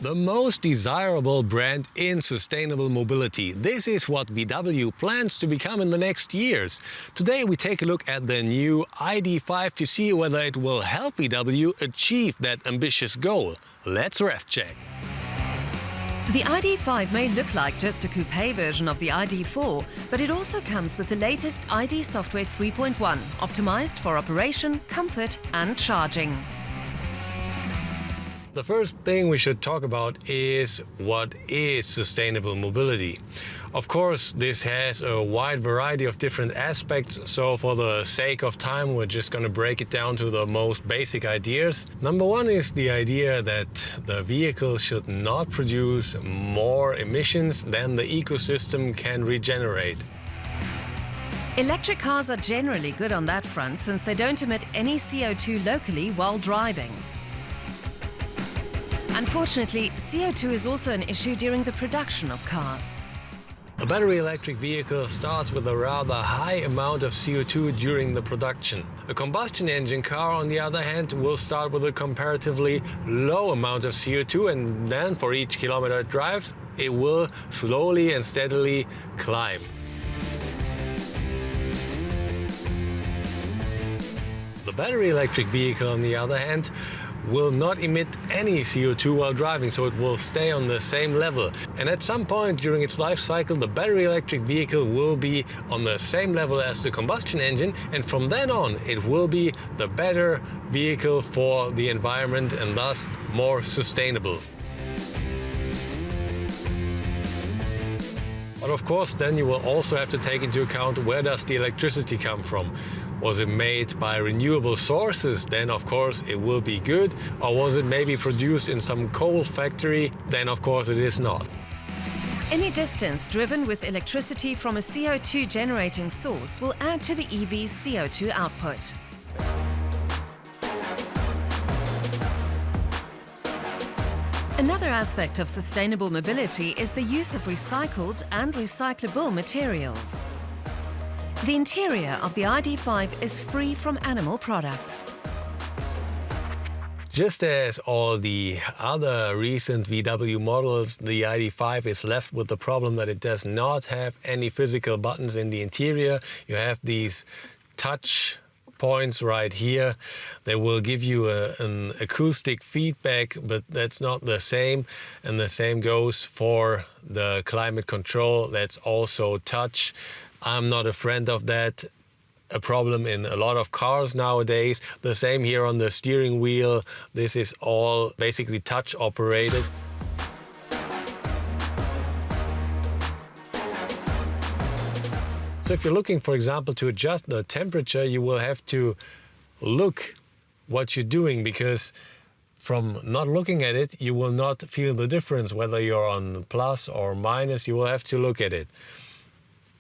The most desirable brand in sustainable mobility. This is what VW plans to become in the next years. Today we take a look at the new ID.5 to see whether it will help VW achieve that ambitious goal. Let's ref check. The ID.5 may look like just a coupe version of the ID.4, but it also comes with the latest ID software 3.1, optimized for operation, comfort and charging. The first thing we should talk about is what is sustainable mobility. Of course, this has a wide variety of different aspects, so for the sake of time, we're just going to break it down to the most basic ideas. Number one is the idea that the vehicle should not produce more emissions than the ecosystem can regenerate. Electric cars are generally good on that front since they don't emit any CO2 locally while driving. Unfortunately, CO2 is also an issue during the production of cars. A battery electric vehicle starts with a rather high amount of CO2 during the production. A combustion engine car, on the other hand, will start with a comparatively low amount of CO2, and then for each kilometer it drives, it will slowly and steadily climb. The battery electric vehicle, on the other hand, will not emit any CO2 while driving, so it will stay on the same level. And at some point during its life cycle, the battery electric vehicle will be on the same level as the combustion engine, and from then on it will be the better vehicle for the environment and thus more sustainable. But of course, then you will also have to take into account, where does the electricity come from? Was it made by renewable sources? Then of course it will be good. Or was it maybe produced in some coal factory? Then of course it is not. Any distance driven with electricity from a CO2 generating source will add to the EV's CO2 output. Another aspect of sustainable mobility is the use of recycled and recyclable materials. The interior of the ID.5 is free from animal products. Just as all the other recent VW models, the ID.5 is left with the problem that it does not have any physical buttons in the interior. You have these touch points right here. They will give you an acoustic feedback, but that's not the same. And the same goes for the climate control. That's also touch. I'm not a friend of that. A problem in a lot of cars nowadays. The same here on the steering wheel. This is all basically touch operated. So if you're looking, for example, to adjust the temperature, you will have to look what you're doing, because from not looking at it, you will not feel the difference. Whether you're on plus or minus, you will have to look at it.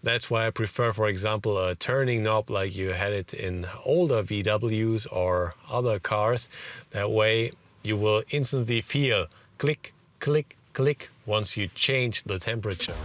That's why I prefer, for example, a turning knob like you had it in older VWs or other cars. That way you will instantly feel click, click, click once you change the temperature.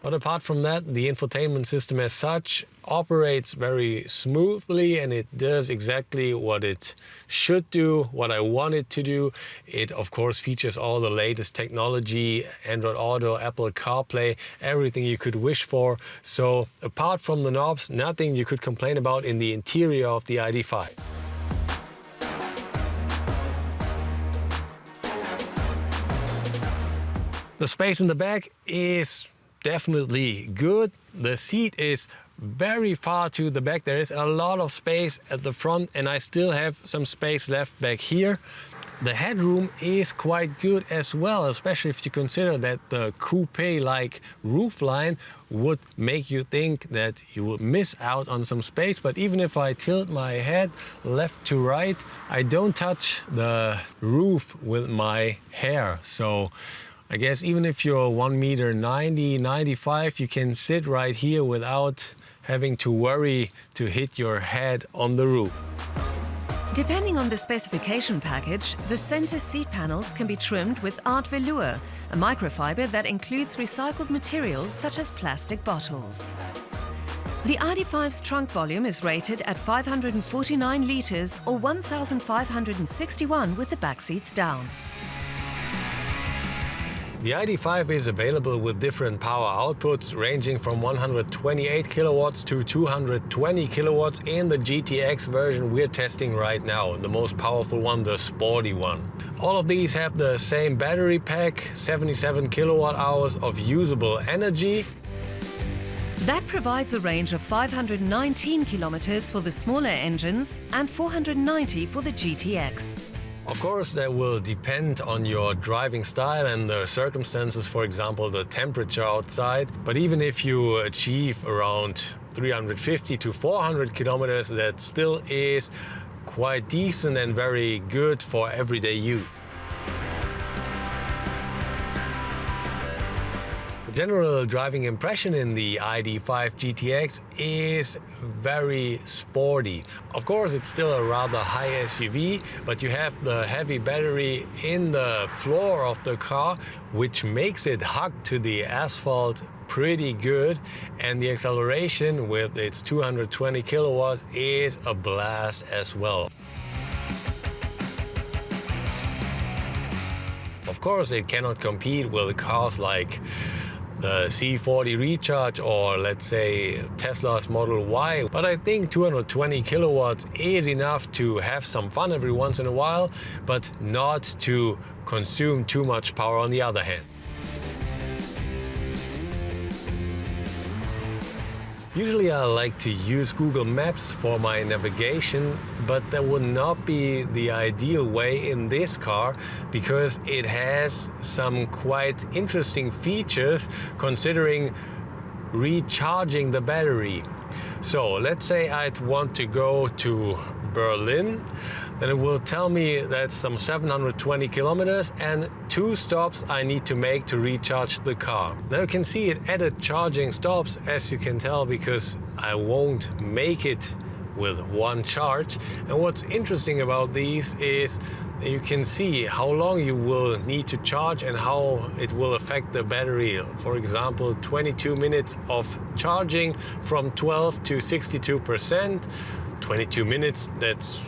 But apart from that, the infotainment system as such operates very smoothly, and it does exactly what it should do, what I want it to do. It of course features all the latest technology, Android Auto, Apple CarPlay, everything you could wish for. So apart from the knobs, nothing you could complain about in the interior of the ID.5. The space in the back is definitely good. The seat is very far to the back. There is a lot of space at the front, and I still have some space left back here. The headroom is quite good as well, especially if you consider that the coupe-like roofline would make you think that you would miss out on some space. But even if I tilt my head left to right, I don't touch the roof with my hair. So I guess even if you're 1.90 m, 95, you can sit right here without having to worry to hit your head on the roof. Depending on the specification package, the center seat panels can be trimmed with art velour, a microfiber that includes recycled materials such as plastic bottles. The ID.5's trunk volume is rated at 549 litres or 1,561 with the back seats down. The ID.5 is available with different power outputs ranging from 128 kilowatts to 220 kilowatts in the GTX version we're testing right now, the most powerful one, the sporty one. All of these have the same battery pack, 77 kilowatt hours of usable energy. That provides a range of 519 kilometers for the smaller engines and 490 for the GTX. Of course, that will depend on your driving style and the circumstances, for example, the temperature outside. But even if you achieve around 350 to 400 kilometers, that still is quite decent and very good for everyday use. The general driving impression in the ID.5 GTX is very sporty. Of course, it's still a rather high SUV, but you have the heavy battery in the floor of the car, which makes it hug to the asphalt pretty good, and the acceleration with its 220 kilowatts is a blast as well. Of course, it cannot compete with cars like the C40 Recharge or let's say Tesla's Model Y, but I think 220 kilowatts is enough to have some fun every once in a while, but not to consume too much power on the other hand. Usually I like to use Google Maps for my navigation, but that would not be the ideal way in this car because it has some quite interesting features considering recharging the battery. So let's say I'd want to go to Berlin, then it will tell me that's some 720 kilometers and 2 stops I need to make to recharge the car. Now you can see it added charging stops, as you can tell, because I won't make it with one charge. And what's interesting about these is you can see how long you will need to charge and how it will affect the battery. For example, 22 minutes of charging from 12 to 62%. 22 minutes, that's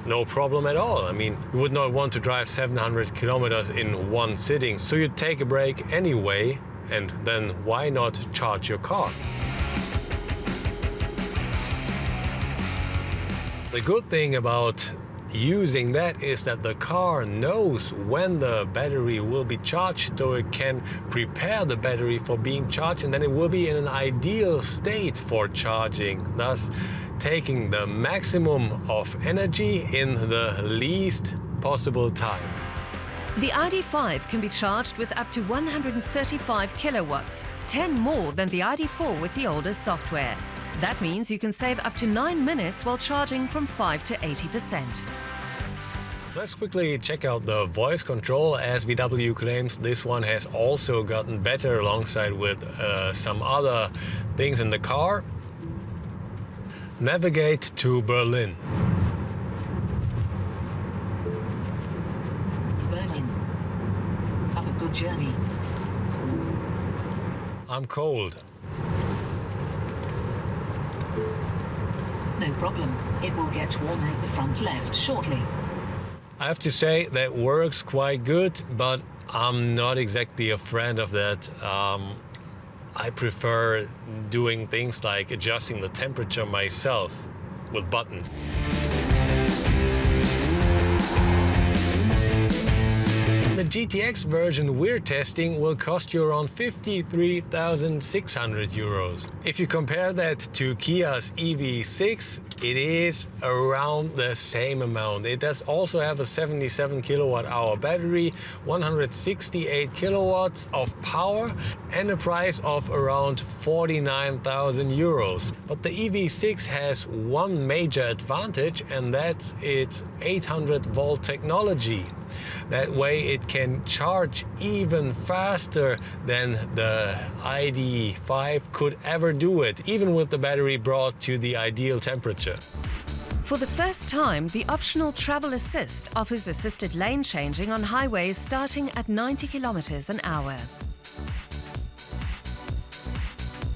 no problem at all. I mean, you would not want to drive 700 kilometers in one sitting, so you take a break anyway, and then why not charge your car? The good thing about using that is that the car knows when the battery will be charged, so it can prepare the battery for being charged, and then it will be in an ideal state for charging, thus taking the maximum of energy in the least possible time. The ID.5 can be charged with up to 135 kilowatts, 10 more than the ID.4 with the older software. That means you can save up to 9 minutes while charging from 5 to 80%. Let's quickly check out the voice control. As VW claims, this one has also gotten better alongside with some other things in the car. Navigate to Berlin. Berlin. Have a good journey. I'm cold. No problem. It will get warmer at the front left shortly. I have to say that works quite good, but I'm not exactly a friend of that. I prefer doing things like adjusting the temperature myself with buttons. The GTX version we're testing will cost you around 53,600 euros. If you compare that to Kia's EV6, it is around the same amount. It does also have a 77 kilowatt hour battery, 168 kilowatts of power, and a price of around 49,000 euros. But the EV6 has one major advantage, and that's its 800 volt technology. That way it can charge even faster than the ID.5 could ever do it, even with the battery brought to the ideal temperature. For the first time, the optional Travel Assist offers assisted lane changing on highways starting at 90 kilometers an hour.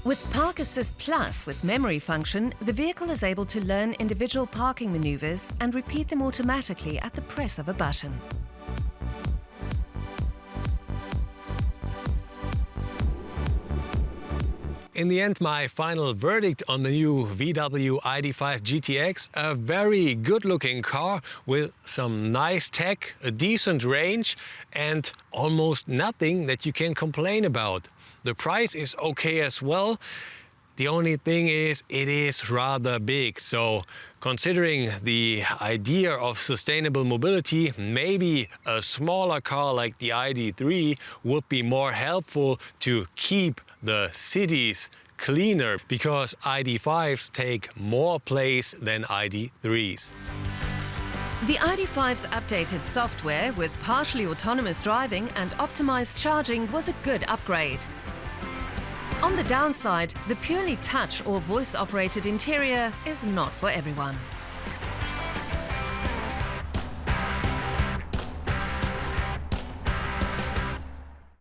With Park Assist Plus with memory function, the vehicle is able to learn individual parking maneuvers and repeat them automatically at the press of a button. In the end, my final verdict on the new VW ID.5 GTX, a very good looking car with some nice tech, a decent range and almost nothing that you can complain about. The price is okay as well. The only thing is it is rather big, so considering the idea of sustainable mobility, maybe a smaller car like the ID.3 would be more helpful to keep the cities cleaner, because ID.5s take more place than ID.3s. The ID.5's updated software with partially autonomous driving and optimized charging was a good upgrade. On the downside, the purely touch or voice-operated interior is not for everyone.